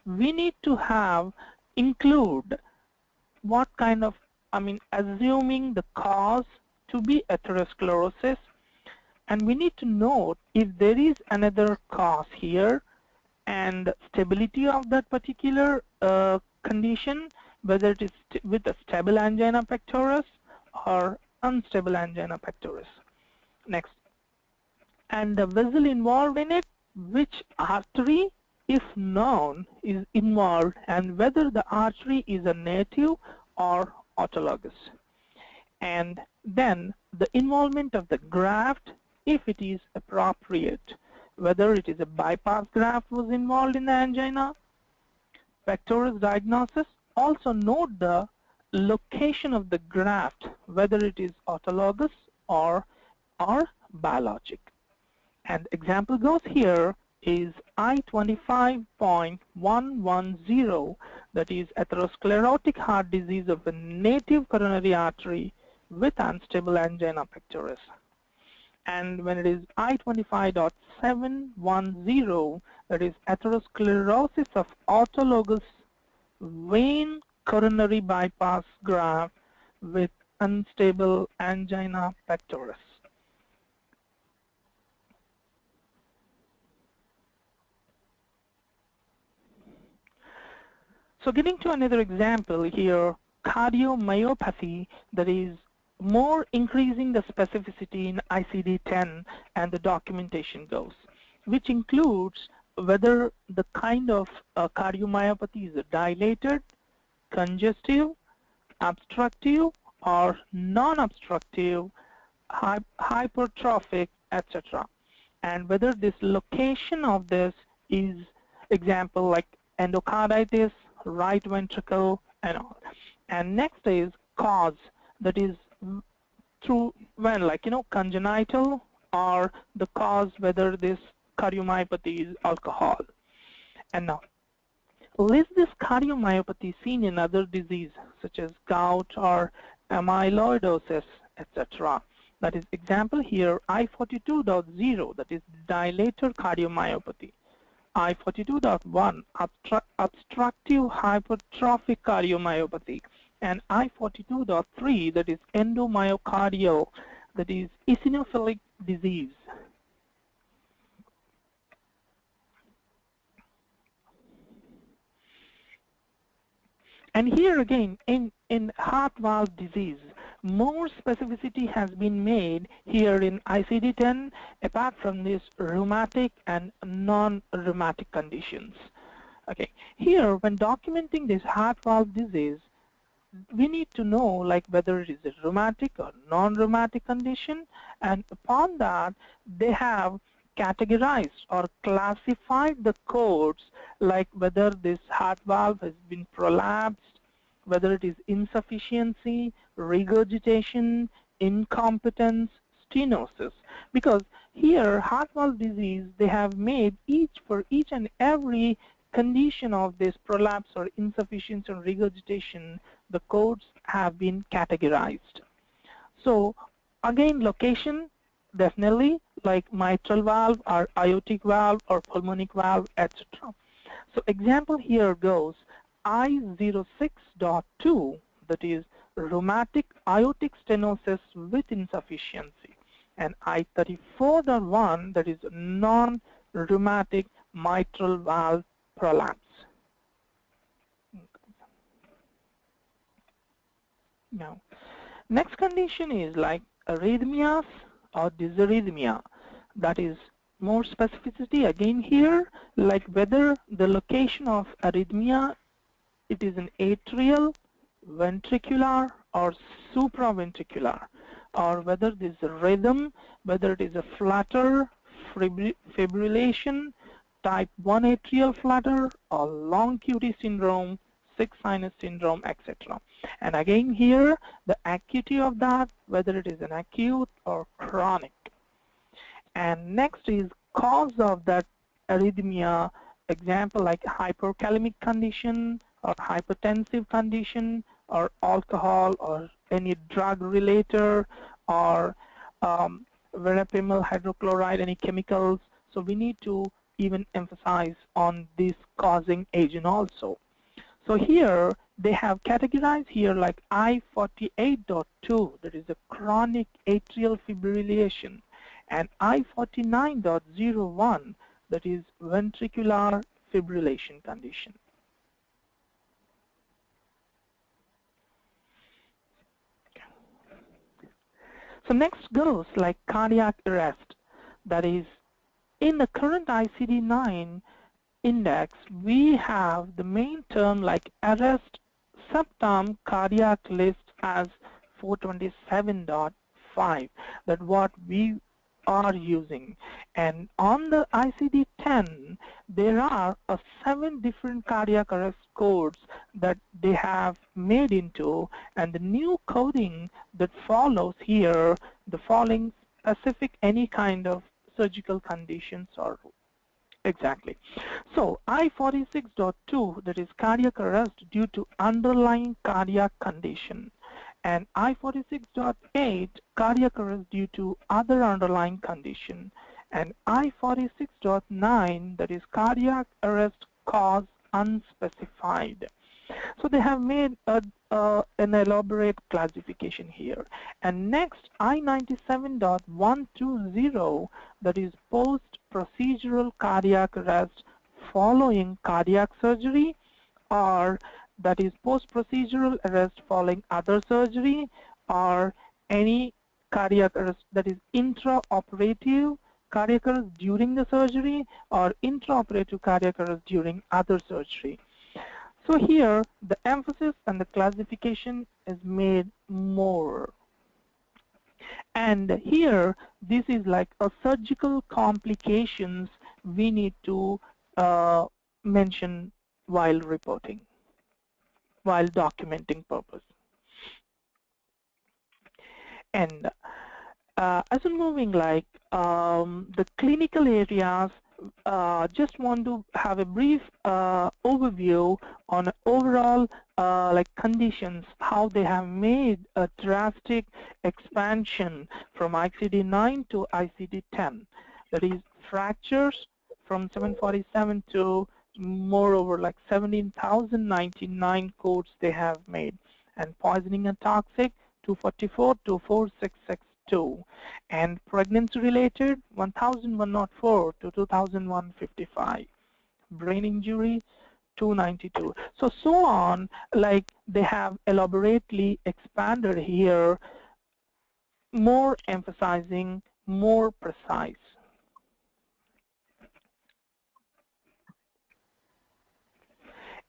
we need to include what kind of, assuming the cause to be atherosclerosis, and we need to note if there is another cause here and stability of that particular condition, whether it is with a stable angina pectoris or unstable angina pectoris. Next, and the vessel involved in it, which artery, if known, is involved, and whether the artery is a native or autologous. And then the involvement of the graft, if it is appropriate, whether it is a bypass graft was involved in the angina pectoris diagnosis. Also note the location of the graft, whether it is autologous or biologic. And example goes here is I-25.110, that is atherosclerotic heart disease of a native coronary artery with unstable angina pectoris. And when it is I-25.710, that is atherosclerosis of autologous vein coronary bypass graft with unstable angina pectoris. So getting to another example here, cardiomyopathy, that is more increasing the specificity in ICD-10 and the documentation goes, which includes whether the kind of cardiomyopathy is dilated, congestive, obstructive, or non-obstructive, hypertrophic, etc. And whether this location of this is, example like endocarditis, right ventricle, and all. And next is cause, that is through when, like, congenital, or the cause whether this cardiomyopathy is alcohol. And now, list this cardiomyopathy seen in other disease such as gout or amyloidosis, etc. That is example here I-42.0, that is dilated cardiomyopathy. I-42.1, obstructive hypertrophic cardiomyopathy, and I-42.3, that is endomyocardial, that is eosinophilic disease. And here again, in heart valve disease, more specificity has been made here in ICD-10 apart from these rheumatic and non-rheumatic conditions. Okay, here when documenting this heart valve disease, we need to know like whether it is a rheumatic or non-rheumatic condition, and upon that they have categorized or classified the codes, like whether this heart valve has been prolapsed, whether it is insufficiency, regurgitation, incompetence, stenosis. Because here, heart valve disease, they have made for each and every condition of this prolapse or insufficiency or regurgitation, the codes have been categorized. So again, location, definitely, like mitral valve or aortic valve or pulmonic valve, etc. So example here goes I06.2, that is rheumatic aortic stenosis with insufficiency, and I34.1, that is non-rheumatic mitral valve prolapse. Now, next condition is like arrhythmias or dysarrhythmia. That is more specificity again here, like whether the location of arrhythmia, it is an atrial, ventricular, or supraventricular, or whether this rhythm, whether it is a flutter, fibrillation, type 1 atrial flutter, or long QT syndrome, 6 sinus syndrome, etc. And again here, the acuity of that, whether it is an acute or chronic. And next is cause of that arrhythmia, example like hyperkalemic condition or hypertensive condition or alcohol or any drug related or verapamil hydrochloride, any chemicals. So we need to even emphasize on this causing agent also. So here they have categorized here like I48.2, that is a chronic atrial fibrillation, and I49.01, that is ventricular fibrillation condition. So next goes like cardiac arrest, that is in the current ICD-9 index, we have the main term like arrest subterm cardiac list as 427.5, that what we are using. And on the ICD-10, there are 7 different cardiac arrest codes that they have made into, and the new coding that follows here, the following specific any kind of surgical conditions or exactly. So I46.2, that is cardiac arrest due to underlying cardiac condition, and I46.8, cardiac arrest due to other underlying condition, and I46.9, that is cardiac arrest cause unspecified. So they have made an elaborate classification here. And next, I97.120, that is post-procedural cardiac arrest following cardiac surgery, or that is post-procedural arrest following other surgery, or any cardiac arrest that is intraoperative cardiac arrest during the surgery, or intraoperative cardiac arrest during other surgery. So here, the emphasis and the classification is made more. And here, this is like a surgical complications we need to mention while reporting, while documenting purpose. And as I'm moving like the clinical areas, just want to have a brief overview on overall like conditions, how they have made a drastic expansion from ICD-9 to ICD-10. That is fractures from 747 to moreover like 17,099 codes they have made, and poisoning and toxic 244 to 4662, and pregnancy related 1104 to 2155, brain injury 292, so on, like they have elaborately expanded here, more emphasizing, more precise.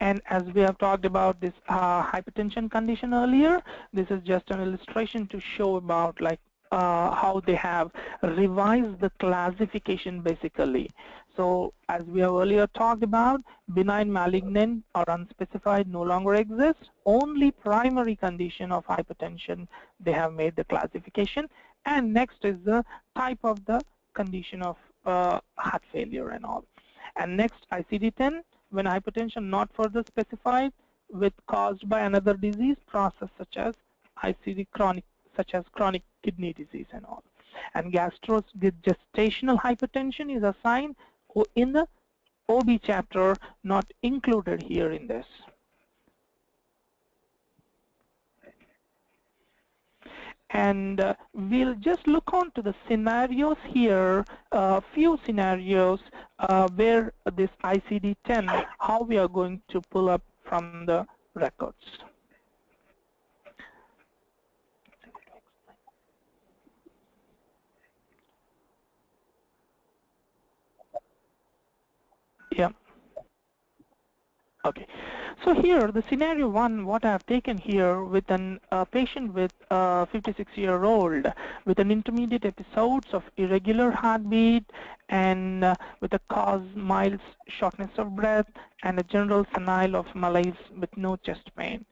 And as we have talked about this hypertension condition earlier, this is just an illustration to show about like how they have revised the classification basically. So as we have earlier talked about, benign, malignant, or unspecified no longer exists. Only primary condition of hypertension, they have made the classification. And next is the type of the condition of heart failure and all. And next, ICD-10, when hypertension not further specified with caused by another disease process such as ICD chronic, such as chronic kidney disease and all. And gestational hypertension is assigned in the OB chapter, not included here in this. And we'll just look on to the scenarios here, a few scenarios where this ICD-10, how we are going to pull up from the records. Yeah. Okay. So here, the scenario one, what I have taken here with a patient with 56-year-old with an intermediate episodes of irregular heartbeat and with a cause mild shortness of breath and a general senile of malaise with no chest pain.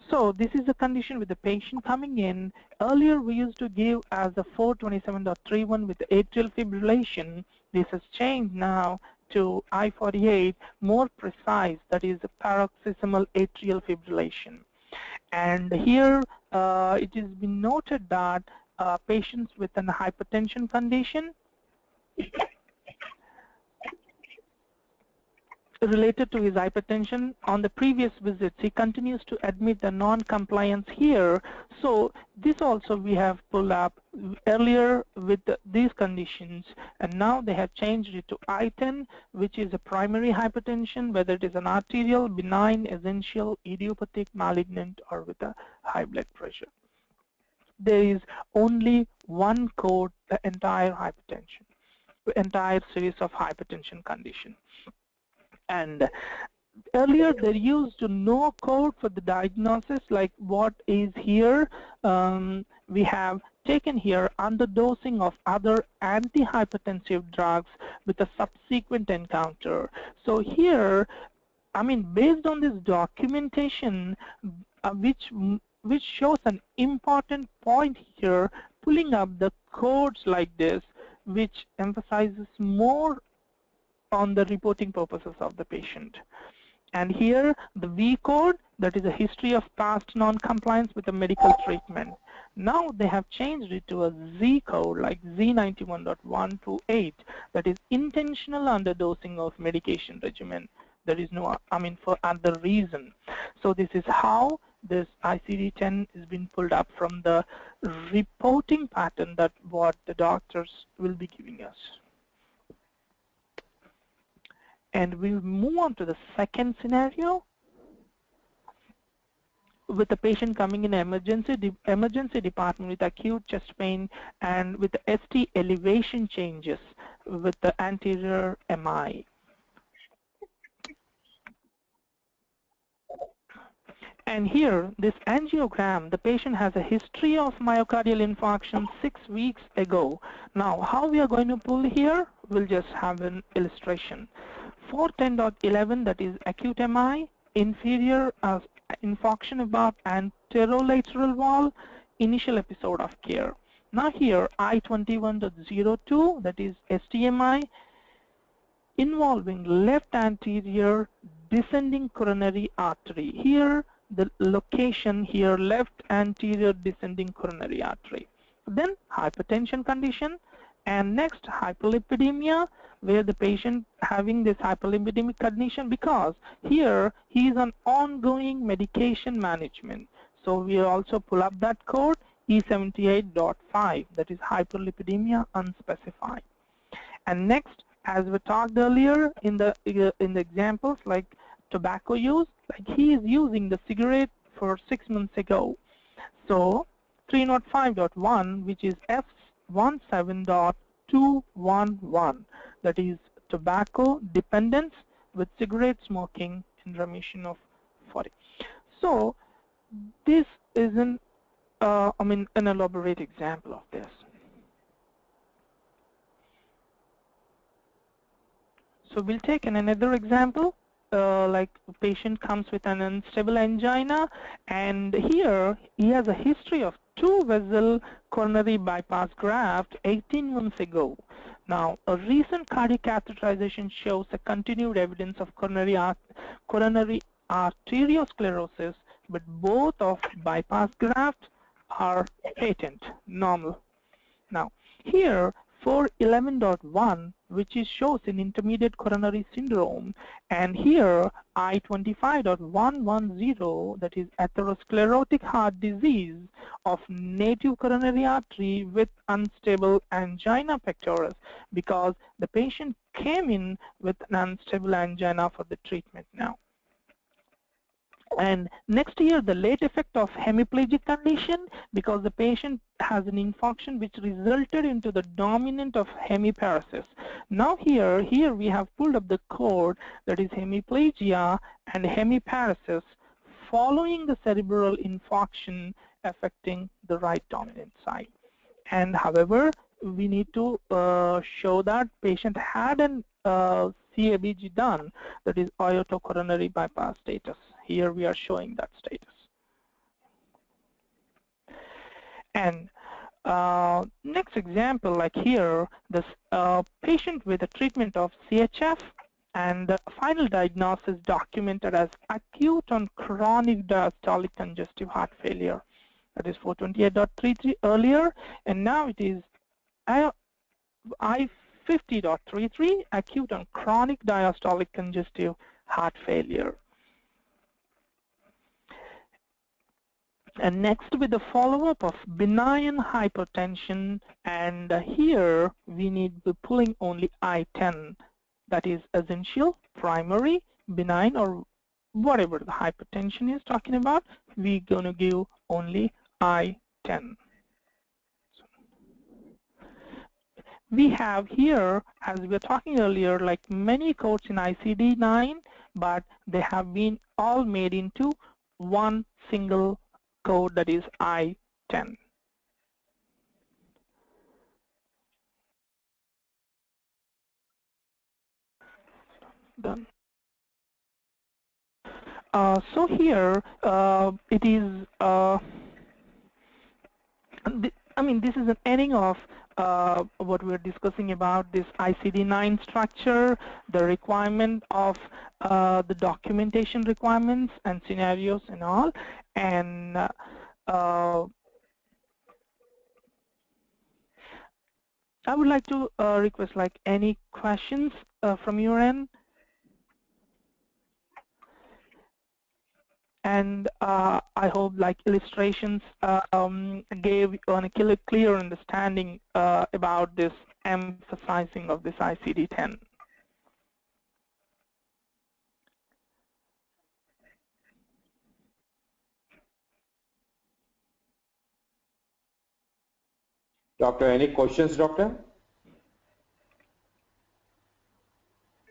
So this is the condition with the patient coming in. Earlier we used to give as a 427.31 with atrial fibrillation. This has changed now to I-48, more precise, that is paroxysmal atrial fibrillation. And here it has been noted that patients with an hypertension condition related to his hypertension on the previous visits, he continues to admit the non-compliance here. So this also we have pulled up earlier with these conditions, and now they have changed it to I-10, which is a primary hypertension, whether it is an arterial, benign, essential, idiopathic, malignant, or with a high blood pressure. There is only one code, the entire hypertension, the entire series of hypertension condition. And earlier there used no code for the diagnosis like what is here. We have taken here underdosing of other antihypertensive drugs with a subsequent encounter. So here, I mean, based on this documentation, which shows an important point here, pulling up the codes like this, which emphasizes more on the reporting purposes of the patient. And here the V code, that is a history of past non-compliance with a medical treatment. Now they have changed it to a Z code like Z91.128, that is intentional underdosing of medication regimen. There is no, I mean, for other reason. So this is how this ICD-10 is being pulled up from the reporting pattern that what the doctors will be giving us. And we'll move on to the second scenario with the patient coming in emergency department with acute chest pain and with the ST elevation changes with the anterior MI. And here, this angiogram, the patient has a history of myocardial infarction 6 weeks ago. Now, how we are going to pull here, we'll just have an illustration. 410.11, that is acute MI, inferior infarction about anterolateral wall, initial episode of care. Now here, I21.02, that is STMI, involving left anterior descending coronary artery. Here, the location here, left anterior descending coronary artery. Then hypertension condition, and next hyperlipidemia, where the patient having this hyperlipidemic condition because here he is on ongoing medication management. So we also pull up that code E78.5, that is hyperlipidemia unspecified. And next, as we talked earlier in the examples like tobacco use, like he is using the cigarette for 6 months ago. So 305.1, which is F17.211, that is tobacco dependence with cigarette smoking in remission of 40. So this is an an elaborate example of this. So we'll take another example, like a patient comes with an unstable angina, and here he has a history of 2-vessel coronary bypass graft 18 months ago. Now, a recent cardiac catheterization shows a continued evidence of coronary arteriosclerosis, but both of bypass grafts are patent, normal. Now, here 411.1, which shows in intermediate coronary syndrome, and here I25.110, that is atherosclerotic heart disease of native coronary artery with unstable angina pectoris, because the patient came in with an unstable angina for the treatment now. And next year, the late effect of hemiplegic condition, because the patient has an infarction which resulted into the dominant of hemiparesis. Now here we have pulled up the code, that is hemiplegia and hemiparesis following the cerebral infarction affecting the right dominant side. And however, we need to show that patient had an CABG done, that is aortocoronary bypass status. Here we are showing that status. And next example, like here, this patient with a treatment of CHF, and the final diagnosis documented as acute on chronic diastolic congestive heart failure. That is 428.33 earlier, and now it is I50.33, acute on chronic diastolic congestive heart failure. And next, with the follow-up of benign hypertension, and here we need to be pulling only I10, that is essential, primary, benign, or whatever the hypertension is talking about, we're going to give only I10. We have here, as we were talking earlier, like many codes in ICD-9, but they have been all made into one single code, that is I10. Done. So here it is, this is an ending of what we're discussing about this ICD-9 structure, the requirement of the documentation requirements and scenarios and all. And I would like to request like any questions from your end. And I hope like illustrations gave a clear understanding about this emphasizing of this ICD-10. Doctor, any questions, doctor?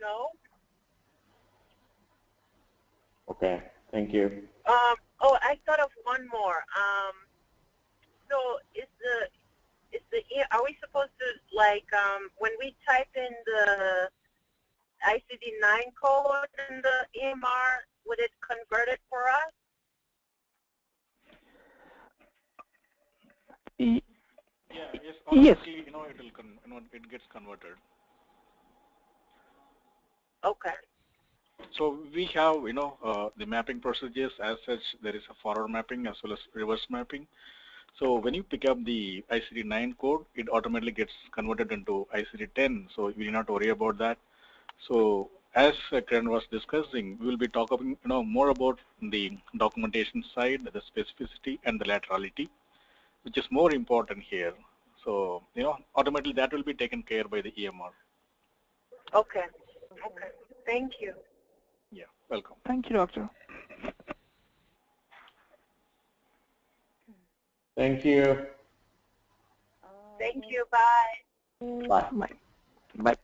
No. Okay, thank you. Oh, I thought of one more. So are we supposed to, like, when we type in the ICD-9 code in the EMR, would it convert it for us? Yes, Yes. It gets converted. Okay. So we have, the mapping procedures as such. There is a forward mapping as well as reverse mapping. So when you pick up the ICD-9 code, it automatically gets converted into ICD-10. So we need not worry about that. So as Kiran was discussing, we will be talking, more about the documentation side, the specificity, and the laterality, which is more important here. So automatically that will be taken care by the EMR. Okay. Okay. Thank you. Yeah, welcome. Thank you, doctor. Thank you. Thank you. Bye. Bye. Bye. Bye.